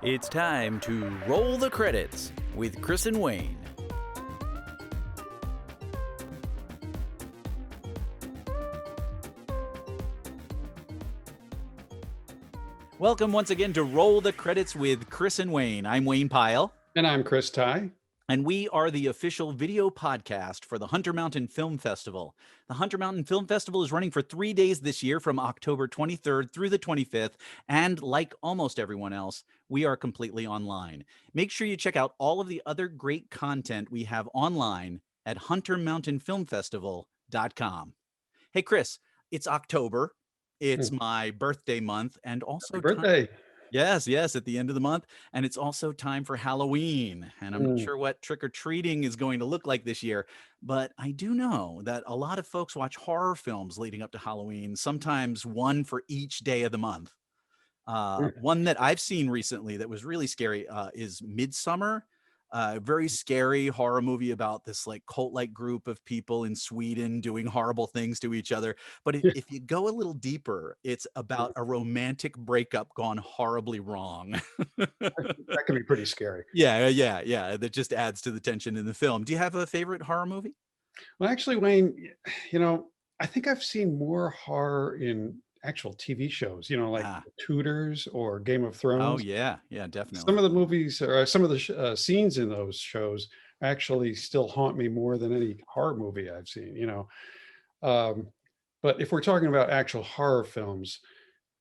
It's time to roll the credits with Chris and Wayne. Welcome once again to Roll the Credits with Chris and Wayne. I'm Wayne Pyle. And I'm Chris Ty. And we are the official video podcast for the Hunter Mountain Film Festival. The Hunter Mountain Film Festival is running for 3 days this year from October 23rd through the 25th. And like almost everyone else, we are completely online. Make sure you check out all of the other great content we have online at huntermountainfilmfestival.com. Hey, Chris, it's October. It's my birthday month and also Happy birthday. Yes, at the end of the month. And it's also time for Halloween. And I'm not sure what trick-or-treating is going to look like this year, but I do know that a lot of folks watch horror films leading up to Halloween, sometimes one for each day of the month. One that I've seen recently that was really scary is Midsummer. Very scary horror movie about this like cult-like group of people in Sweden doing horrible things to each other. But if you go a little deeper, it's about a romantic breakup gone horribly wrong. That can be pretty scary. Yeah. That just adds to the tension in the film. Do you have a favorite horror movie? Well, actually, Wayne, I think I've seen more horror in actual TV shows, like Tudors or Game of Thrones. Oh, yeah, definitely. Some of the movies or some of the scenes in those shows actually still haunt me more than any horror movie I've seen, But if we're talking about actual horror films,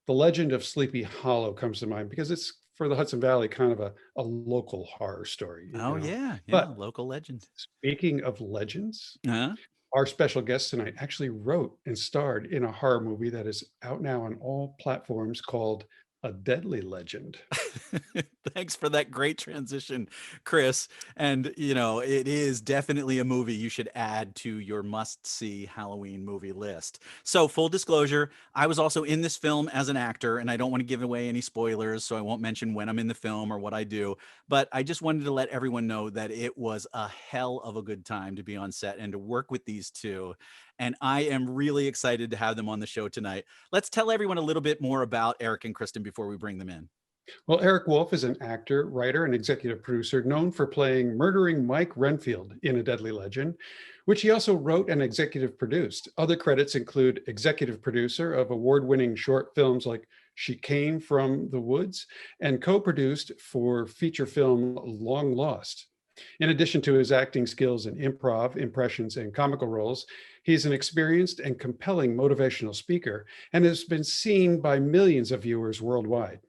The Legend of Sleepy Hollow comes to mind because it's for the Hudson Valley kind of a local horror story. Oh, yeah, But local legend. Speaking of legends, our special guest tonight actually wrote and starred in a horror movie that is out now on all platforms called A Deadly Legend. Thanks for that great transition, Chris. And, it is definitely a movie you should add to your must-see Halloween movie list. So full disclosure, I was also in this film as an actor, and I don't want to give away any spoilers, so I won't mention when I'm in the film or what I do. But I just wanted to let everyone know that it was a hell of a good time to be on set and to work with these two. And I am really excited to have them on the show tonight. Let's tell everyone a little bit more about Eric and Kristen before we bring them in. Well, Eric Wolf is an actor, writer, and executive producer known for playing murdering Mike Renfield in A Deadly Legend, which he also wrote and executive produced. Other credits include executive producer of award-winning short films like She Came from the Woods and co-produced for feature film Long Lost. In addition to his acting skills in improv, impressions, and comical roles, he's an experienced and compelling motivational speaker and has been seen by millions of viewers worldwide.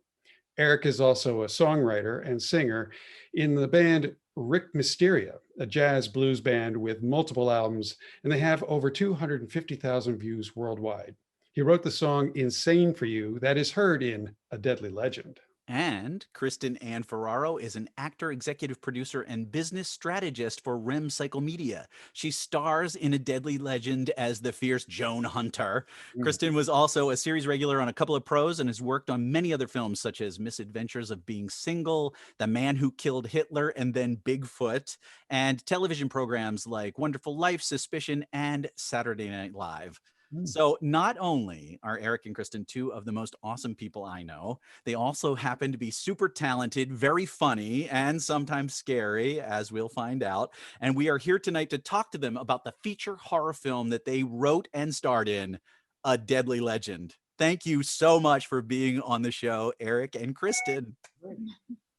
Eric is also a songwriter and singer in the band Rick Mysteria, a jazz blues band with multiple albums, and they have over 250,000 views worldwide. He wrote the song Insane for You that is heard in A Deadly Legend. And Kristen Ann Ferraro is an actor, executive producer, and business strategist for REM Cycle Media. She stars in A Deadly Legend as the fierce Joan Hunter. Kristen was also a series regular on a couple of pros and has worked on many other films such as Misadventures of Being Single, The Man Who Killed Hitler, and then Bigfoot, and television programs like Wonderful Life, Suspicion, and Saturday Night Live. So not only are Eric and Kristen two of the most awesome people I know, they also happen to be super talented, very funny, and sometimes scary, as we'll find out. And we are here tonight to talk to them about the feature horror film that they wrote and starred in, A Deadly Legend. Thank you so much for being on the show, Eric and Kristen.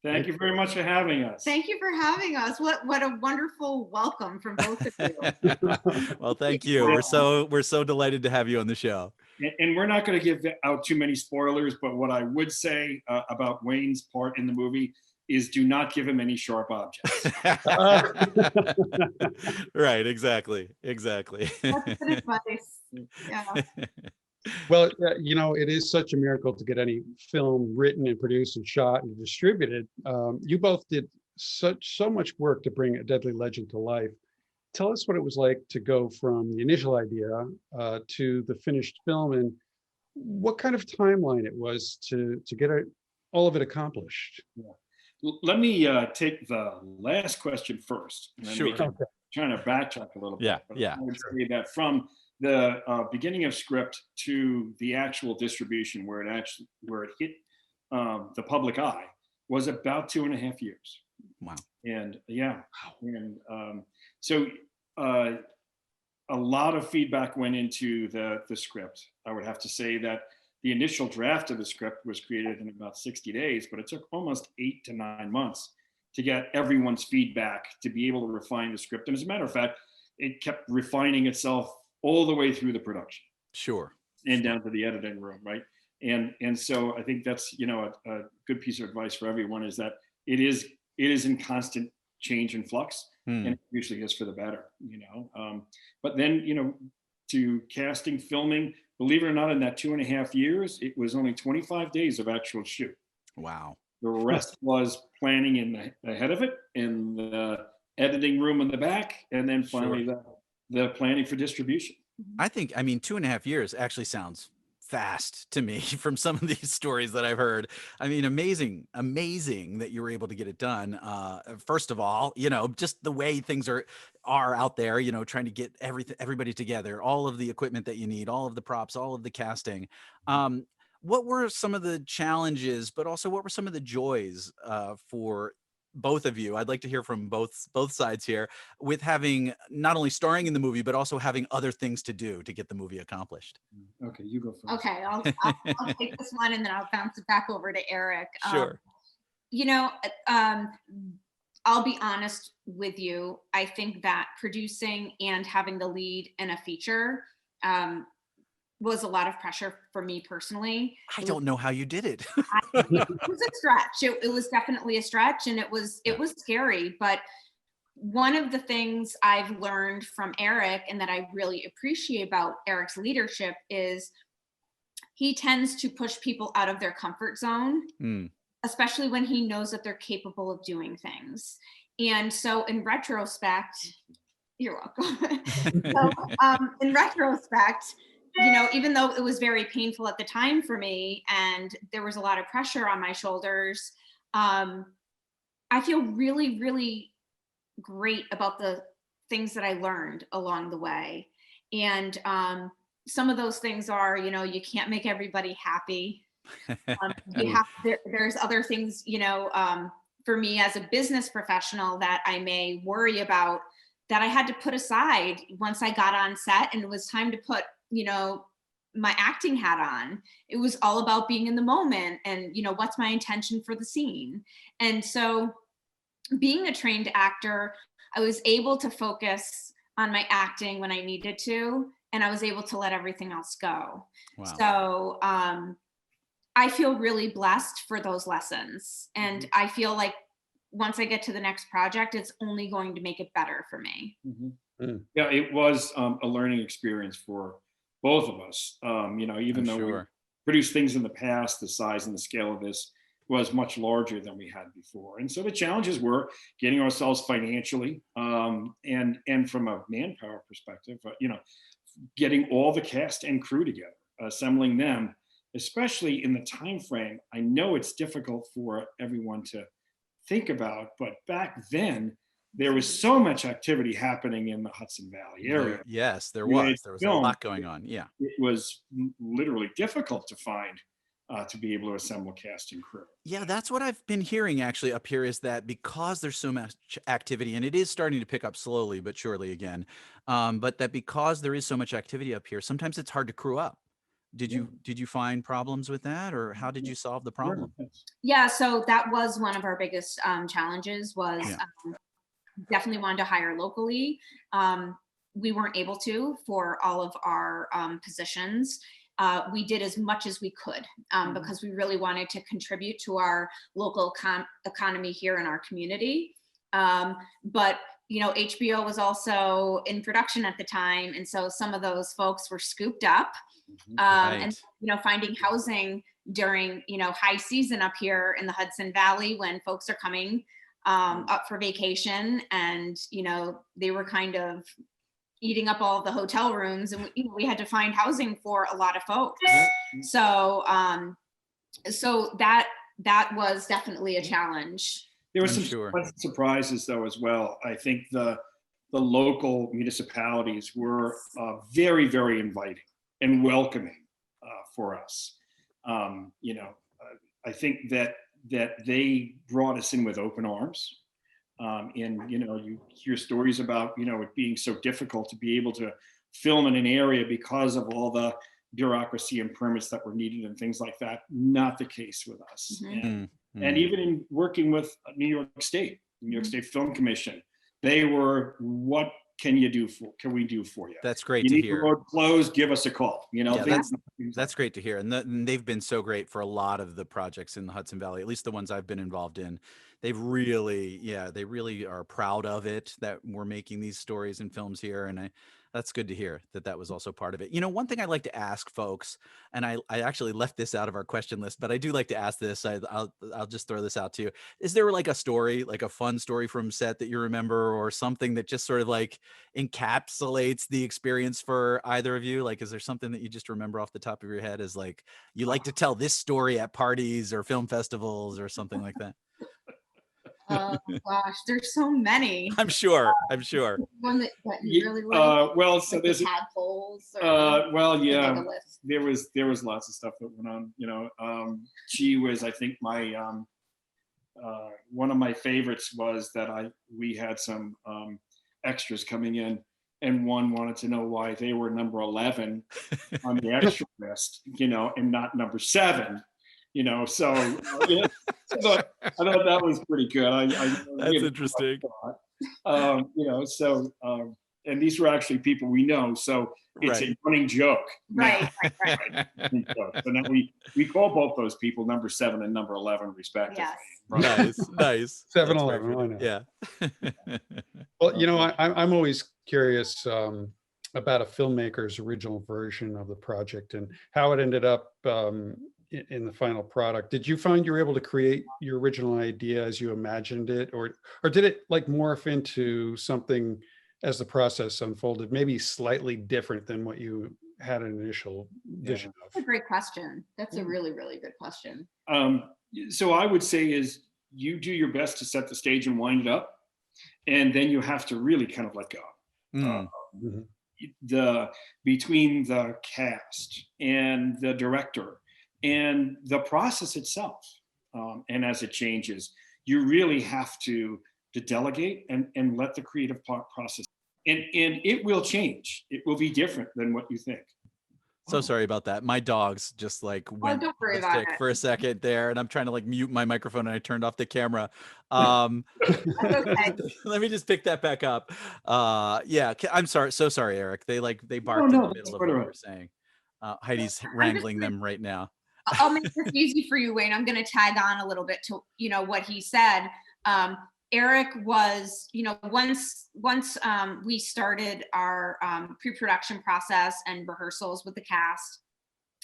Thank you very much for having us. Thank you for having us. What a wonderful welcome from both of you. Well, thank you. We're so delighted to have you on the show. And we're not going to give out too many spoilers, but what I would say about Wayne's part in the movie is do not give him any sharp objects. Right, exactly. That's good advice. Yeah. Well, it is such a miracle to get any film written and produced and shot and distributed. You both did so much work to bring A Deadly Legend to life. Tell us what it was like to go from the initial idea to the finished film and what kind of timeline it was to get all of it accomplished. Yeah. Let me take the last question first. And then Sure. Trying to backtrack a little bit. Yeah. I would say that from the beginning of script to the actual distribution, where it hit the public eye was about 2.5 years. Wow. And yeah, and so a lot of feedback went into the script. I would have to say that the initial draft of the script was created in about 60 days, but it took almost 8 to 9 months to get everyone's feedback to be able to refine the script. And as a matter of fact, it kept refining itself all the way through the production Sure. and down to the editing room, right? And so I think that's a good piece of advice for everyone, is that it is in constant change and flux, and it usually is for the better, But then to casting, filming, believe it or not, in that 2.5 years, it was only 25 days of actual shoot. Wow. The rest was planning in the head of it, in the editing room in the back, and then finally the planning for distribution. I think, 2.5 years actually sounds fast to me from some of these stories that I've heard. Amazing that you were able to get it done. First of all, just the way things are out there, trying to get everybody together, all of the equipment that you need, all of the props, all of the casting. What were some of the challenges, but also what were some of the joys for both of you? I'd like to hear from both sides here, with having not only starring in the movie, but also having other things to do to get the movie accomplished. Okay, you go first. Okay, I'll take this one and then I'll bounce it back over to Eric. Sure. I'll be honest with you. I think that producing and having the lead in a feature was a lot of pressure for me personally. I don't know how you did it. It was a stretch. It was definitely a stretch, and it was scary. But one of the things I've learned from Eric, and that I really appreciate about Eric's leadership, is he tends to push people out of their comfort zone, especially when he knows that they're capable of doing things. And so in retrospect, you're welcome. In retrospect, even though it was very painful at the time for me and there was a lot of pressure on my shoulders, I feel really, really great about the things that I learned along the way. And some of those things are, you can't make everybody happy. There's other things, for me as a business professional that I may worry about, that I had to put aside once I got on set and it was time to put my acting hat on. It was all about being in the moment and what's my intention for the scene. And so being a trained actor, I was able to focus on my acting when I needed to, and I was able to let everything else go. Wow. So I feel really blessed for those lessons, and I feel like once I get to the next project, it's only going to make it better for me. Yeah, it was a learning experience for both of us. Even though we produced things in the past, the size and the scale of this was much larger than we had before. And so the challenges were getting ourselves financially and from a manpower perspective, getting all the cast and crew together, assembling them, especially in the time frame. I know it's difficult for everyone to think about, but back then, there was so much activity happening in the Hudson Valley area. Yes, there was a lot going on. Yeah. It was literally difficult to find, to be able to assemble cast and crew. Yeah, that's what I've been hearing actually up here, is that because there's so much activity, and it is starting to pick up slowly but surely again, but that because there is so much activity up here, sometimes it's hard to crew up. Did you find problems with that, or how did you solve the problem? Yeah, so that was one of our biggest challenges, was definitely wanted to hire locally. We weren't able to for all of our positions. We did as much as we could because we really wanted to contribute to our local economy here in our community. But HBO was also in production at the time, and so some of those folks were scooped up. And finding housing during high season up here in the Hudson Valley, when folks are coming up for vacation, and they were kind of eating up all of the hotel rooms, and we had to find housing for a lot of folks. So that was definitely a challenge. There were some surprises though as well. I think the local municipalities were very, very inviting and welcoming for us. I think that they brought us in with open arms. And you hear stories about it being so difficult to be able to film in an area because of all the bureaucracy and permits that were needed and things like that. Not the case with us. And even in working with New York State Film Commission, they were, what can we do for you? That's great you to need hear. The road closed, give us a call. That's great to hear. And they've been so great for a lot of the projects in the Hudson Valley, at least the ones I've been involved in. They really are proud of it, that we're making these stories and films here. And that's good to hear that was also part of it. One thing I like to ask folks, and I actually left this out of our question list, but I do like to ask this. I'll just throw this out to you. Is there like a story, like a fun story from set that you remember, or something that just sort of like encapsulates the experience for either of you? Like, is there something that you just remember off the top of your head as like, you like to tell this story at parties or film festivals or something like that? Oh gosh, there's so many. I'm sure. One that you really like. Well, so like there's tadpoles. well, yeah, like a list. there was lots of stuff that went on. She was, I think, my one of my favorites was that we had some extras coming in, and one wanted to know why they were number 11 on the extra list, and not number 7. So I thought that was pretty good. That's interesting. And these were actually people we know, so it's a running joke. Right. So now we call both those people number 7 and number 11 respectively. Yes. Nice. 7-Eleven. Why not? Yeah. Well, I'm always curious about a filmmaker's original version of the project and how it ended up in the final product. Did you find you were able to create your original idea as you imagined it, or did it like morph into something as the process unfolded, maybe slightly different than what you had an initial vision of? That's a great question. That's a really, really good question. So I would say is you do your best to set the stage and wind it up, and then you have to really kind of let go. Between the cast and the director and the process itself, and as it changes, you really have to delegate and let the creative process, and it will change. It will be different than what you think. So sorry about that. My dogs just like went don't worry about it. for a second there, and I'm trying to like mute my microphone, and I turned off the camera. Okay. Let me just pick that back up. Yeah, I'm sorry. So sorry, Eric. They barked in the middle of what you were saying. Heidi's wrangling them right now. I'll make this easy for you, Wayne. I'm going to tag on a little bit to what he said. Eric was, once we started our pre-production process and rehearsals with the cast,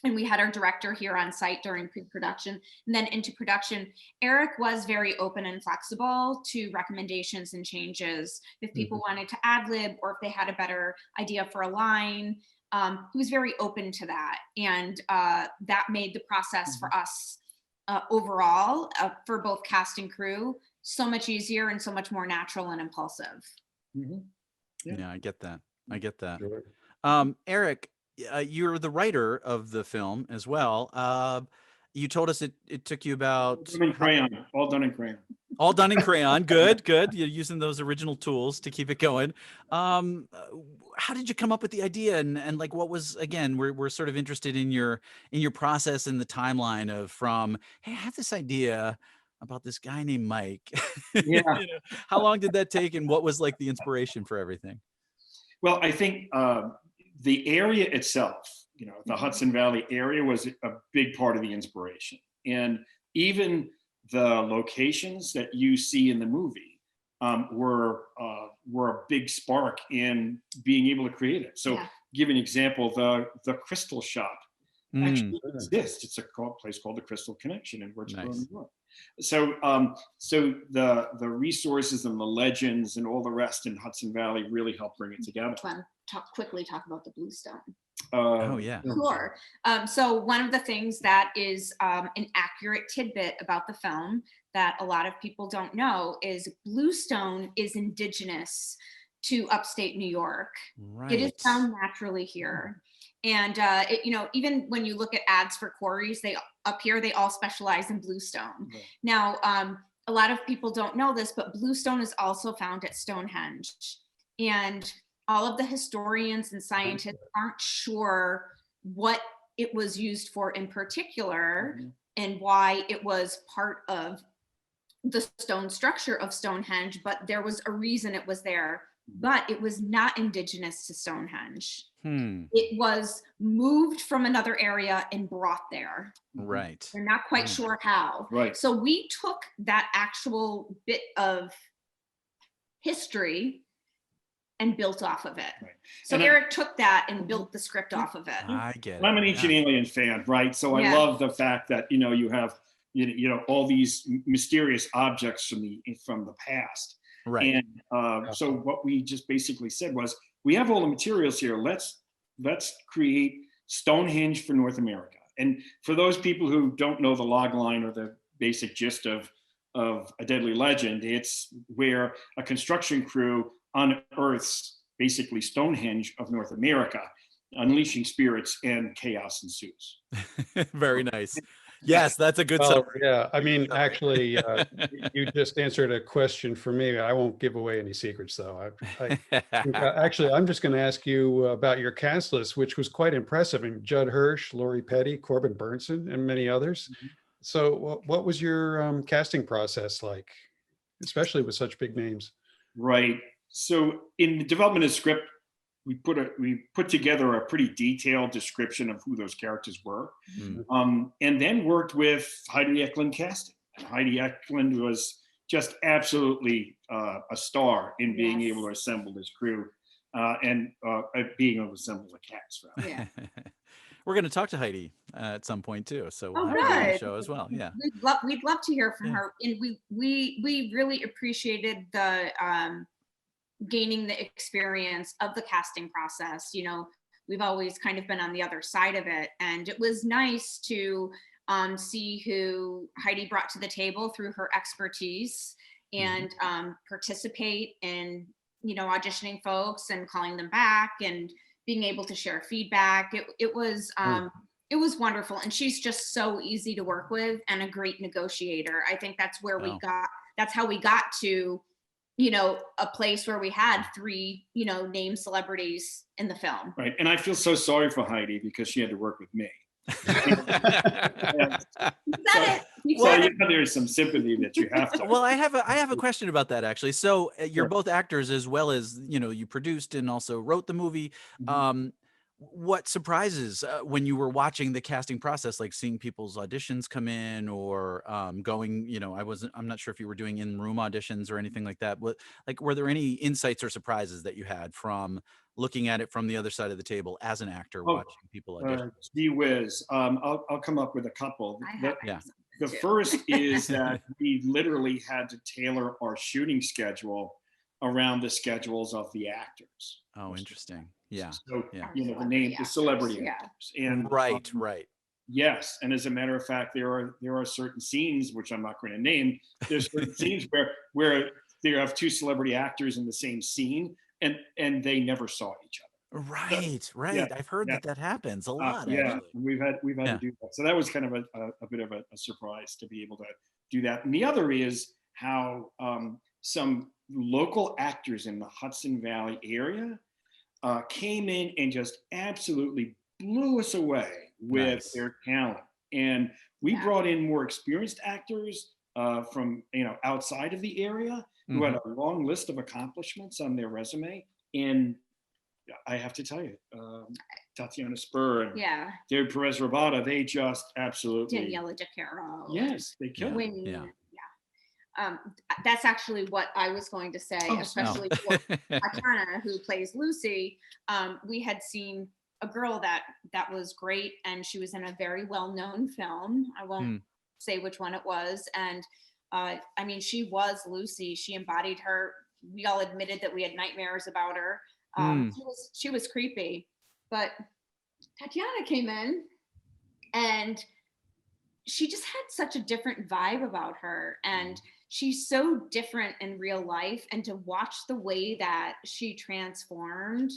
and we had our director here on site during pre-production and then into production, Eric was very open and flexible to recommendations and changes. If people wanted to ad-lib, or if they had a better idea for a line, he was very open to that. And that made the process for us overall, for both cast and crew, so much easier and so much more natural and impulsive. Yeah, I get that. Sure. Eric, you're the writer of the film as well. You told us it took you about all done in crayon. All done in crayon. Good. You're using those original tools to keep it going. How did you come up with the idea, and like what was, again, we're sort of interested in your process and the timeline of from, hey, I have this idea about this guy named Mike. Yeah. How long did that take, and what was like the inspiration for everything? Well, I think the area itself, the Hudson Valley area, was a big part of the inspiration. And even the locations that you see in the movie were a big spark in being able to create it. So give an example, the Crystal Shop actually exists. It's a place called the Crystal Connection in Woodsboro, New York. So the resources and the legends and all the rest in Hudson Valley really helped bring it together. Quickly talk about the Bluestone. Oh yeah. Sure. So one of the things that is an accurate tidbit about the film that a lot of people don't know is Bluestone is indigenous to upstate New York. Right. It is found naturally here. And even when you look at ads for quarries, they up here, they all specialize in bluestone. Right. Now, a lot of people don't know this, but bluestone is also found at Stonehenge. And all of the historians and scientists aren't sure what it was used for in particular, and why it was part of the stone structure of Stonehenge, but there was a reason it was there. But it was not indigenous to Stonehenge. It was moved from another area and brought there. Right. They're not quite sure how. Right. So we took that actual bit of history and built off of it. Right. So And Eric took that and built the script off of it. I get it. I'm an Ancient Alien fan, right? So I love the fact that, you know, you have, you know, all these mysterious objects from the past. Right. And so what we just basically said was, we have all the materials here. Let's create Stonehenge for North America. And for those people who don't know the log line or the basic gist of A Deadly Legend, it's where a construction crew unearths basically Stonehenge of North America, unleashing spirits, and chaos ensues. Very nice. Yes, that's a good summary. Yeah, I mean, actually, you just answered a question for me. I won't give away any secrets, though. Actually, I'm just going to ask you about your cast list, which was quite impressive. I mean, Judd Hirsch, Laurie Petty, Corbin Burnson, and many others. So what was your casting process like, especially with such big names? Right. So in the development of the script, we put together a pretty detailed description of who those characters were, and then worked with Heidi Eklund casting. And Heidi Eklund was just absolutely a star in being able to assemble this crew and being able to assemble the cast. Yeah. We're going to talk to Heidi at some point too, so we'll have good. her on the show as well. Yeah, We'd love to hear from her, and we really appreciated the gaining the experience of the casting process. You know, we've always kind of been on the other side of it, and it was nice to see who Heidi brought to the table through her expertise, and participate in, you know, auditioning folks and calling them back and being able to share feedback. It was wonderful, and she's just so easy to work with and a great negotiator. I think that's where that's how we got to, you know, a place where we had 3, you know, named celebrities in the film. Right. And I feel so sorry for Heidi because she had to work with me. There's some sympathy that you have to. Well, I have a question about that, actually. So you're both actors, as well as, you know, you produced and also wrote the movie. What surprises when you were watching the casting process, like seeing people's auditions come in, or going, you know, I'm not sure if you were doing in-room auditions or anything like that. Were there any insights or surprises that you had from looking at it from the other side of the table as an actor, watching people audition? Gee whiz. I'll come up with a couple. The first is that we literally had to tailor our shooting schedule around the schedules of the actors. Oh, interesting. Yeah. So, you know, the celebrity actors. And right. Yes, and as a matter of fact, there are certain scenes, which I'm not going to name. There's certain scenes where there have 2 celebrity actors in the same scene, and they never saw each other. Right. Yeah. I've heard that happens a lot. Yeah, actually. we've had to do that. So that was kind of a bit of a surprise to be able to do that. And the other is how some local actors in the Hudson Valley area came in and just absolutely blew us away with their talent. And we brought in more experienced actors from, you know, outside of the area who had a long list of accomplishments on their resume. And I have to tell you, Tatiana Spur and David Perez Rabada, they just absolutely. Daniela DeCaro. Yes, they killed it. That's actually what I was going to say, especially for Tatiana, who plays Lucy. We had seen a girl that was great, and she was in a very well-known film. I won't say which one it was. And I mean, she was Lucy. She embodied her. We all admitted that we had nightmares about her. She was creepy, but Tatiana came in and she just had such a different vibe about her, and she's so different in real life, and to watch the way that she transformed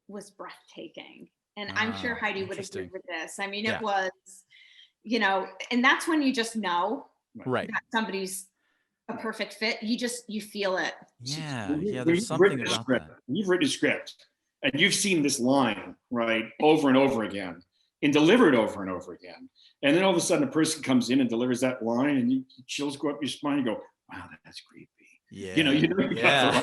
was breathtaking. And I'm sure Heidi would agree with this. I mean, it was, you know, and that's when you just know Right. that somebody's a perfect fit. You feel it. Yeah. Yeah. There's something about that. You've written a script and you've seen this line, right, over and over again and delivered over and over again. And then all of a sudden a person comes in and delivers that line and chills go up your spine and you go, wow, that's creepy. Yeah. You know, yeah.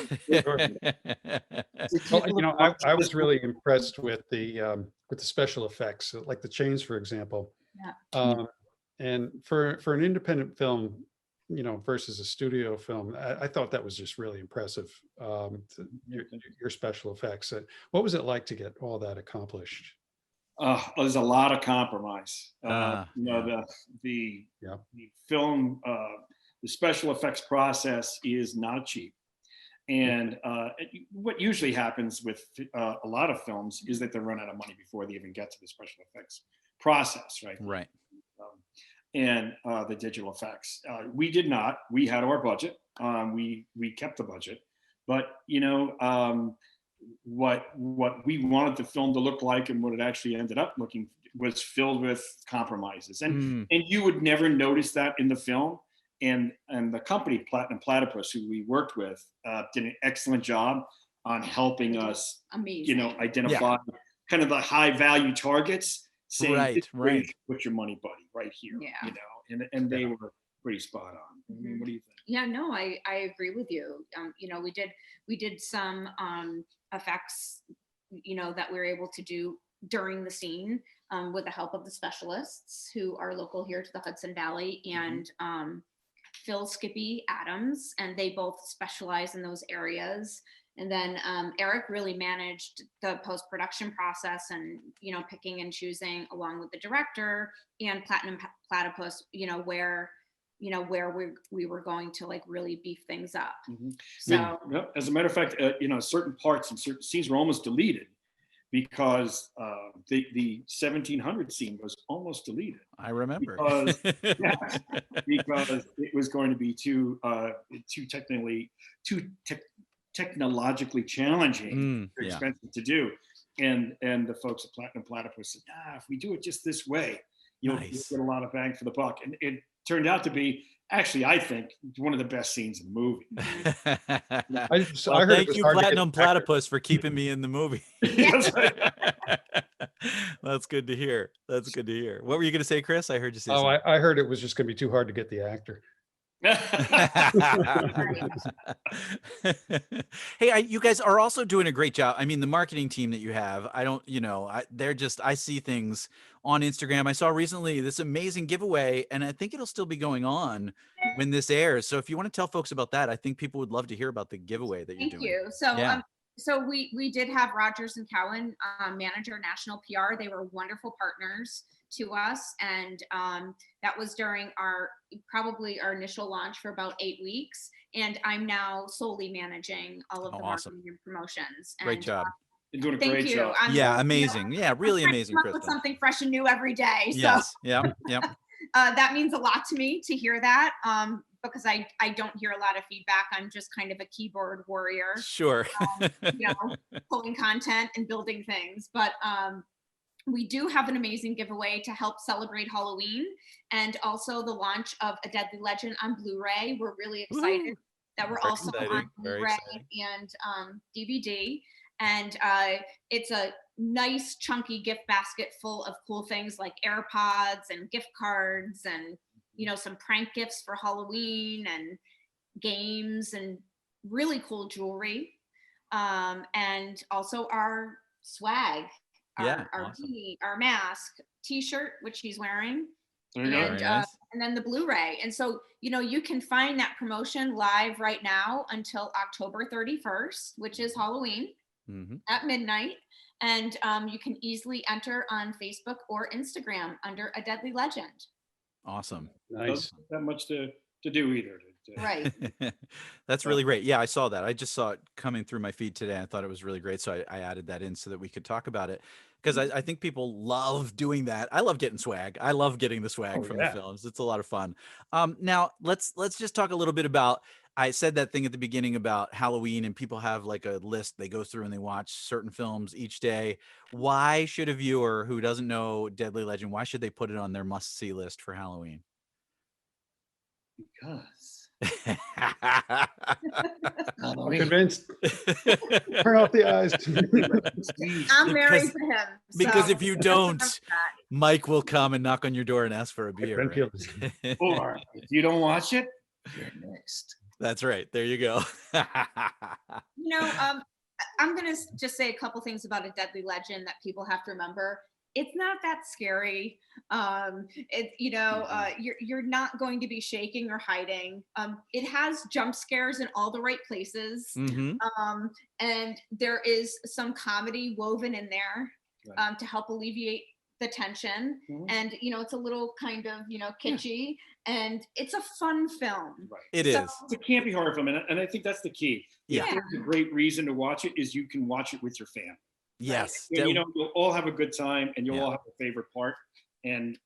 Well, you know, I was really impressed with the special effects, like the chains, for example. Yeah. And for an independent film, you know, versus a studio film, I thought that was just really impressive. Your special effects. What was it like to get all that accomplished? There's a lot of compromise. You know, Yeah. the film, the special effects process is not cheap. And what usually happens with a lot of films is that they run out of money before they even get to the special effects process, right? Right. And the digital effects. We did not. We had our budget. We kept the budget, but you know, what we wanted the film to look like and what it actually ended up looking was filled with compromises, and you would never notice that in the film. And the company Platinum Platypus, who we worked with, did an excellent job on helping us, you know, identify kind of the high value targets. Saying, right. Put your money, buddy, right here. Yeah. You know, and they were pretty spot on. I mean, what do you think? Yeah, no, I agree with you. You know, we did some effects, you know, that we were able to do during the scene with the help of the specialists who are local here to the Hudson Valley, and Phil Skippy Adams, and they both specialize in those areas. And then Eric really managed the post-production process and, you know, picking and choosing along with the director and Platinum Platypus, you know, where we were going to like really beef things up. So as a matter of fact, you know, certain parts and certain scenes were almost deleted because the 1700 scene was almost deleted. I remember. Because it was going to be too technologically challenging, expensive to do, and the folks at Platinum Platypus said, if we do it just this way, you'll get a lot of bang for the buck. And it turned out to be actually, I think, one of the best scenes in the movie. I heard thank you, Platinum Platypus, for keeping me in the movie. That's good to hear. That's good to hear. What were you going to say, Chris? I heard you say something. I heard it was just going to be too hard to get the actor. Hey, you guys are also doing a great job. I mean, the marketing team that you have, I see things on Instagram. I saw recently this amazing giveaway, and I think it'll still be going on when this airs. So if you want to tell folks about that, I think people would love to hear about the giveaway that you're doing. Thank you. So we did have Rogers and Cowan, manager national PR. They were wonderful partners to us, and that was during our initial launch for about 8 weeks, and I'm now solely managing all of the marketing and promotions. Great job. You're doing a great job. Amazing. Really amazing, Kristen. With something fresh and new every day. So that means a lot to me to hear that, because I don't hear a lot of feedback. I'm just kind of a keyboard warrior. Sure. Pulling content and building things, but we do have an amazing giveaway to help celebrate Halloween, and also the launch of A Deadly Legend on Blu-ray. We're really excited that we're also on Blu-ray and DVD. And it's a nice chunky gift basket full of cool things like AirPods and gift cards and, you know, some prank gifts for Halloween and games and really cool jewelry. And also our swag. Our mask, t-shirt, which he's wearing, and then the Blu-ray. And so, you know, you can find that promotion live right now until October 31st, which is Halloween at midnight. And you can easily enter on Facebook or Instagram under A Deadly Legend. Awesome. Nice. Not that much to do either. Right. That's really great. Yeah, I saw that. I just saw it coming through my feed today. I thought it was really great. So I added that in so that we could talk about it, because I think people love doing that. I love getting swag. I love getting the swag from the films. It's a lot of fun. Now let's just talk a little bit about, I said that thing at the beginning about Halloween, and people have like a list they go through and they watch certain films each day. Why should a viewer who doesn't know Deadly Legend, why should they put it on their must-see list for Halloween? Because I'm convinced. Turn off the eyes. I'm married to him. Because so if you don't, Mike will come and knock on your door and ask for a beer. Right? Or if you don't watch it, you're next. That's right. There you go. I'm going to just say a couple things about A Deadly Legend that people have to remember. It's not that scary. You're not going to be shaking or hiding. It has jump scares in all the right places. And there is some comedy woven in there to help alleviate the tension. And, it's a little kind of, kitschy, and it's a fun film. Right. It is. It's a campy horror film. And I think that's the key. Yeah. There's a great reason to watch it is you can watch it with your family. Yes. Right? You'll all have a good time, and you'll all have a favorite part, and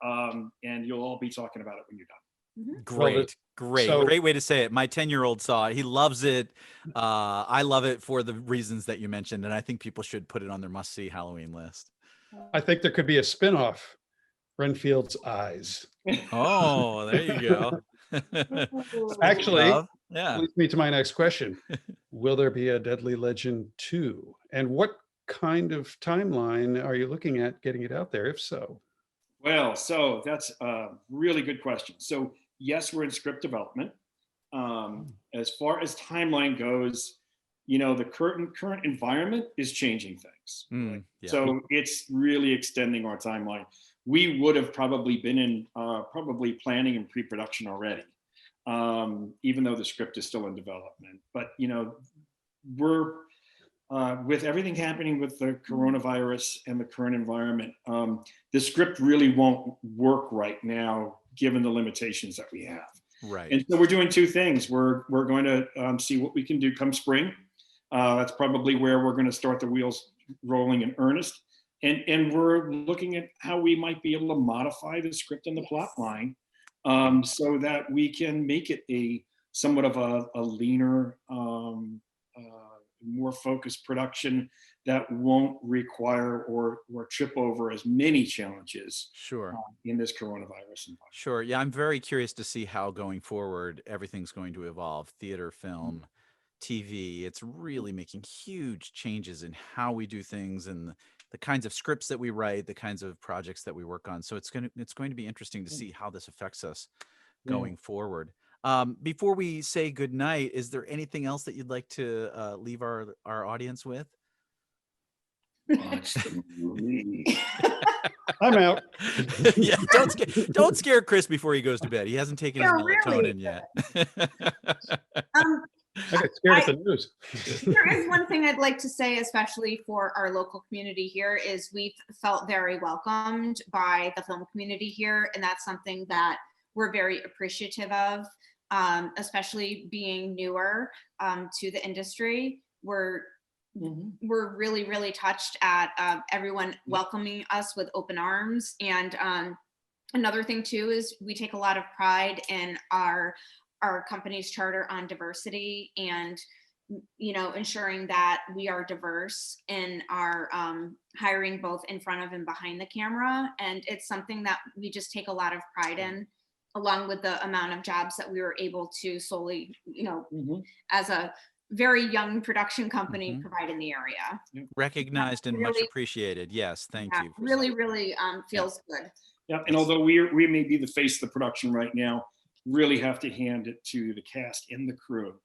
you'll all be talking about it when you're done. Great. Great way to say it. My 10-year-old saw it. He loves it. I love it for the reasons that you mentioned, and I think people should put it on their must-see Halloween list. I think there could be a spin-off, Renfield's Eyes. Oh, there you go. Actually, yeah. leads me to my next question. Will there be a Deadly Legend 2? And what kind of timeline are you looking at getting it out there, if so? Well, so that's a really good question. So yes, we're in script development. As far as timeline goes, the current environment is changing things. Right? Yeah. So it's really extending our timeline. We would have probably been in planning and pre-production already, even though the script is still in development. But we're with everything happening with the coronavirus and the current environment, the script really won't work right now, given the limitations that we have. Right. And so we're doing two things. We're going to see what we can do come spring. That's probably where we're going to start the wheels rolling in earnest. And we're looking at how we might be able to modify the script and the plot line so that we can make it somewhat of a leaner, more focused production that won't require or trip over as many challenges in this coronavirus environment. Sure. Yeah, I'm very curious to see how going forward everything's going to evolve. Theater, film, TV. It's really making huge changes in how we do things and the kinds of scripts that we write, the kinds of projects that we work on. So it's going to be interesting to see how this affects us going forward. Before we say goodnight, is there anything else that you'd like to leave our audience with? Watch the movie. I'm out. Yeah, don't scare Chris before he goes to bed. He hasn't taken his melatonin yet. I got scared at the news. There is one thing I'd like to say, especially for our local community here, is we've felt very welcomed by the film community here, and that's something that we're very appreciative of, especially being newer to the industry. We're really, really touched at everyone welcoming us with open arms. And another thing too is we take a lot of pride in our company's charter on diversity and ensuring that we are diverse in our hiring, both in front of and behind the camera. And it's something that we just take a lot of pride in, along with the amount of jobs that we were able to solely, as a very young production company, provide in the area. Recognized and much appreciated. Yes, thank you. Really, really feels good. Yeah, and although we may be the face of the production right now, really have to hand it to the cast and the crew,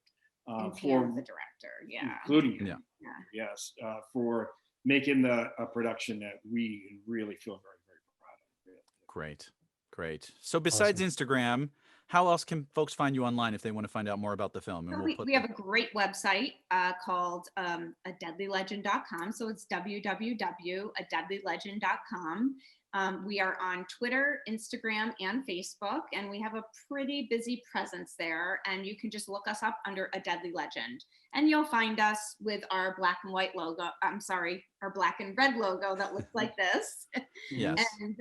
for the director, including you, yes, for making a production that we really feel very, very proud of. Great. So besides Instagram, how else can folks find you online if they want to find out more about the film? And we have a great website called adeadlylegend.com. So it's www.adeadlylegend.com. We are on Twitter, Instagram, and Facebook, and we have a pretty busy presence there. And you can just look us up under A Deadly Legend, and you'll find us with our black and white logo. Our black and red logo that looks like this. Yes. And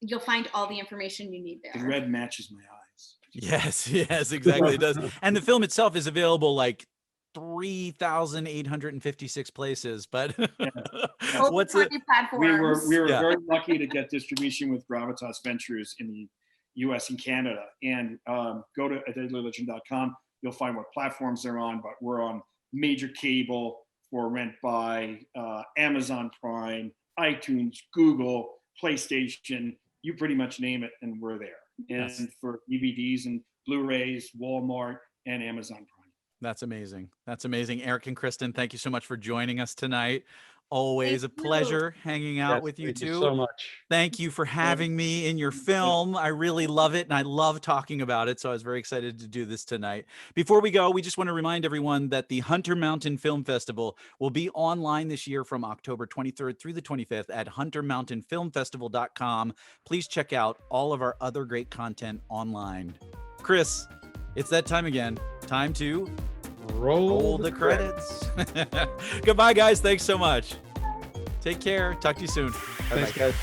you'll find all the information you need there. The red matches my eyes. Yes, yes, exactly. It does. And the film itself is available like 3,856 places, but what's it? We were Yeah. very lucky to get distribution with Gravitas Ventures in the US and Canada. And go to deadlylegend.com. You'll find what platforms they're on, but we're on major cable for rent by Amazon Prime, iTunes, Google, PlayStation, you pretty much name it, and we're there. And Yes. for DVDs and Blu-rays, Walmart, and Amazon Prime. That's amazing. That's amazing. Eric and Kristen, thank you so much for joining us tonight. Always a pleasure hanging out with you thank two. you so much. Thank you for having me in your film. I really love it, and I love talking about it, so I was very excited to do this tonight. Before we go, we just want to remind everyone that the Hunter Mountain Film Festival will be online this year from October 23rd through the 25th at huntermountainfilmfestival.com. Please check out all of our other great content online. Chris, it's that time again. Time to roll the credits. Goodbye, guys. Thanks so much. Take care. Talk to you soon. Thanks, guys.